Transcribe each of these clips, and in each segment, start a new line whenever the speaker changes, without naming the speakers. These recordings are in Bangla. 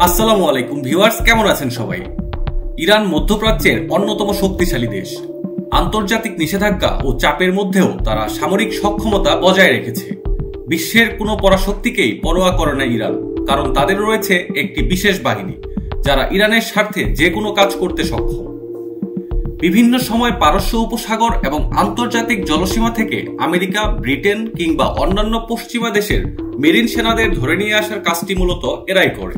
আসসালামু আলাইকুম ভিউয়ার্স, কেমন আছেন সবাই? ইরান মধ্যপ্রাচ্যের অন্যতম শক্তিশালী দেশ। আন্তর্জাতিক নিষেধাজ্ঞা ও চাপের মধ্যেও তারা সামরিক সক্ষমতা বজায় রেখেছে। বিশ্বের কোনো পরাশক্তিকেই পরোয়া করে না ইরান, কারণ তাদের রয়েছে একটি বিশেষ বাহিনী যারা ইরানের স্বার্থে যে কোনো কাজ করতে সক্ষম। বিভিন্ন সময় পারস্য উপসাগর এবং আন্তর্জাতিক জলসীমা থেকে আমেরিকা, ব্রিটেন কিংবা অন্যান্য পশ্চিমা দেশের মেরিন সেনাদের ধরে নিয়ে আসার কাজটি মূলত এরাই করে।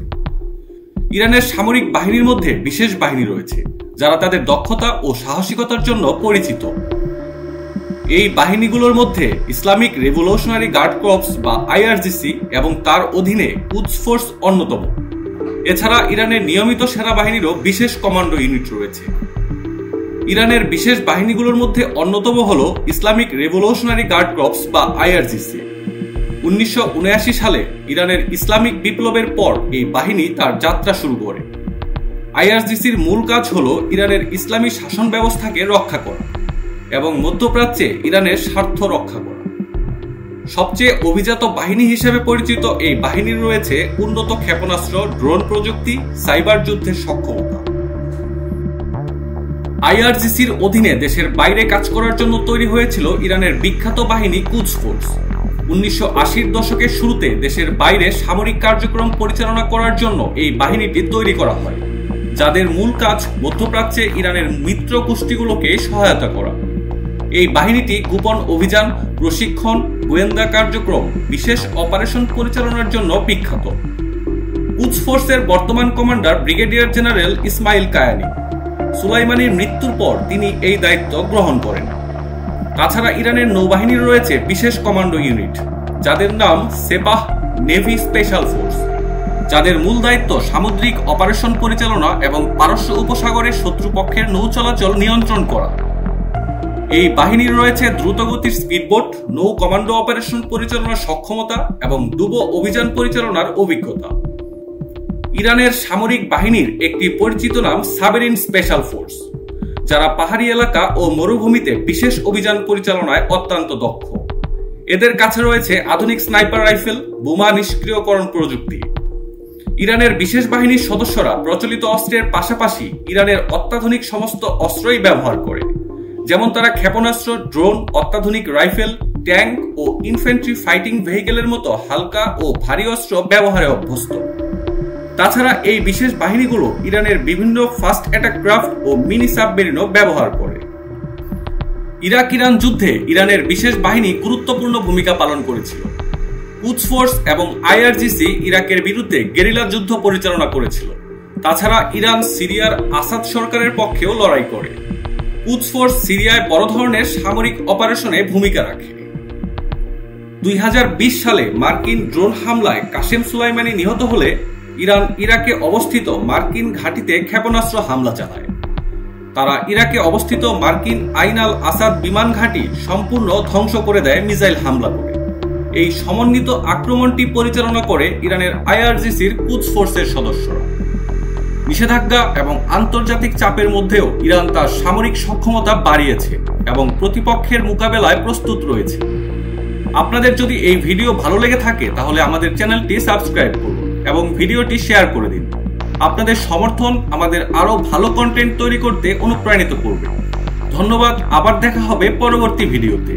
ইরানের সামরিক বাহিনীর মধ্যে বিশেষ বাহিনী রয়েছে যারা তাদের দক্ষতা ও সাহসিকতার জন্য পরিচিত। এই বাহিনীগুলোর মধ্যে ইসলামিক রেভলিউশনারি গার্ড কর্পস বা আইআরজিসি এবং তার অধীনে কুদস ফোর্স অন্যতম। এছাড়া ইরানের নিয়মিত সেনাবাহিনীরও বিশেষ কমান্ডো ইউনিট রয়েছে। ইরানের বিশেষ বাহিনীগুলোর মধ্যে অন্যতম হল ইসলামিক রেভলিউশনারি গার্ড কর্পস বা আইআরজিসি। 1979 সালে ইরানের ইসলামিক বিপ্লবের পর এই বাহিনী তার যাত্রা শুরু করে। আইআরজিসির মূল কাজ হল ইরানের ইসলামী শাসন ব্যবস্থাকে রক্ষা করা এবং মধ্যপ্রাচ্যে ইরানের স্বার্থ রক্ষা করা। সবচেয়ে অভিজাত বাহিনী হিসেবে পরিচিত এই বাহিনীর রয়েছে উন্নত ক্ষেপণাস্ত্র, ড্রোন প্রযুক্তি, সাইবার যুদ্ধের সক্ষমতা। আইআরজিসির অধীনে দেশের বাইরে কাজ করার জন্য তৈরি হয়েছিল ইরানের বিখ্যাত বাহিনী কুদস ফোর্স। 1980-র দশকের শুরুতে দেশের বাইরে সামরিক কার্যক্রম পরিচালনা করার জন্য এই বাহিনীটি তৈরি করা হয়, যাদের মূল কাজ মধ্যপ্রাচ্যে ইরানের মিত্র গোষ্ঠীগুলোকে সহায়তা করা। এই বাহিনীটি গোপন অভিযান, প্রশিক্ষণ, গোয়েন্দা কার্যক্রম, বিশেষ অপারেশন পরিচালনার জন্য বিখ্যাত। কুদস ফোর্সের বর্তমান commander brigadier general Ismail Qaani. সুলাইমানির মৃত্যুর পর তিনি এই দায়িত্ব গ্রহণ করেন। তাছাড়া ইরানের নৌবাহিনীর রয়েছে বিশেষ কমান্ডো ইউনিট, যাদের নাম সেপাহ নেভি স্পেশাল ফোর্স, যাদের মূল দায়িত্ব সামুদ্রিক অপারেশন পরিচালনা এবং পারস্য উপসাগরের শত্রুপক্ষের নৌ চলাচল নিয়ন্ত্রণ করা। এই বাহিনীর রয়েছে দ্রুতগতির স্পিডবোট, নৌ কমান্ডো অপারেশন পরিচালনার সক্ষমতা এবং ডুবো অভিযান পরিচালনার অভিজ্ঞতা। ইরানের সামরিক বাহিনীর একটি পরিচিত নাম সাবেরিন স্পেশাল ফোর্স, যারা পাহাড়ি এলাকা ও মরুভূমিতে বিশেষ অভিযান পরিচালনায় অত্যন্ত দক্ষ। এদের কাছে রয়েছে আধুনিক স্নাইপার রাইফেল, বোমা নিষ্ক্রিয়করণ প্রযুক্তি। ইরানের বিশেষ বাহিনীর সদস্যরা প্রচলিত অস্ত্রের পাশাপাশি ইরানের অত্যাধুনিক সমস্ত অস্ত্রই ব্যবহার করে, যেমন তারা ক্ষেপণাস্ত্র, ড্রোন, অত্যাধুনিক রাইফেল, ট্যাঙ্ক ও ইনফ্যান্ট্রি ফাইটিং ভেহিকেলের মতো হালকা ও ভারী অস্ত্র ব্যবহারে অভ্যস্ত। তাছাড়া এই বিশেষ বাহিনীগুলো ইরানের বিভিন্ন ফাস্ট অ্যাটাক ক্রাফট ও মিনি সাবমেরিনও ব্যবহার করে। ইরাক-ইরান যুদ্ধে ইরানের বিশেষ বাহিনী গুরুত্বপূর্ণ ভূমিকা পালন করেছিল। কুদস ফোর্স এবং আইআরজিসি ইরাকের বিরুদ্ধে গেরিলা যুদ্ধ পরিচালনা করেছিল। তাছাড়া ইরান সিরিয়ার আসাদ সরকারের পক্ষেও লড়াই করে। কুদস ফোর্স সিরিয়ায় বড় ধরনের সামরিক অপারেশনে ভূমিকা রাখে। 2020 সালে মার্কিন ড্রোন হামলায় কাসেম সুলাইমানি নিহত হলে ইরান ইরাকে অবস্থিত মার্কিন ঘাঁটিতে ক্ষেপণাস্ত্র হামলা চালায়। তারা ইরাকে অবস্থিত মার্কিন আইন আল আসাদ বিমান ঘাঁটি সম্পূর্ণ ধ্বংস করে দেয় মিসাইল হামলা করে। এই সমন্বিত আক্রমণটি পরিচালনা করে ইরানের আইআরজিসির কুদস ফোর্সের সদস্যরা। নিষেধাজ্ঞা এবং আন্তর্জাতিক চাপের মধ্যেও ইরান তার সামরিক সক্ষমতা বাড়িয়েছে এবং প্রতিপক্ষের মোকাবেলায় প্রস্তুত রয়েছে। আপনাদের যদি এই ভিডিও ভালো লেগে থাকে তাহলে আমাদের চ্যানেলটি সাবস্ক্রাইব করুন এবং ভিডিওটি শেয়ার করে দিন। আপনাদের সমর্থন আমাদের আরো ভালো কন্টেন্ট তৈরি করতে অনুপ্রাণিত করবে। ধন্যবাদ। আবার দেখা হবে পরবর্তী ভিডিওতে।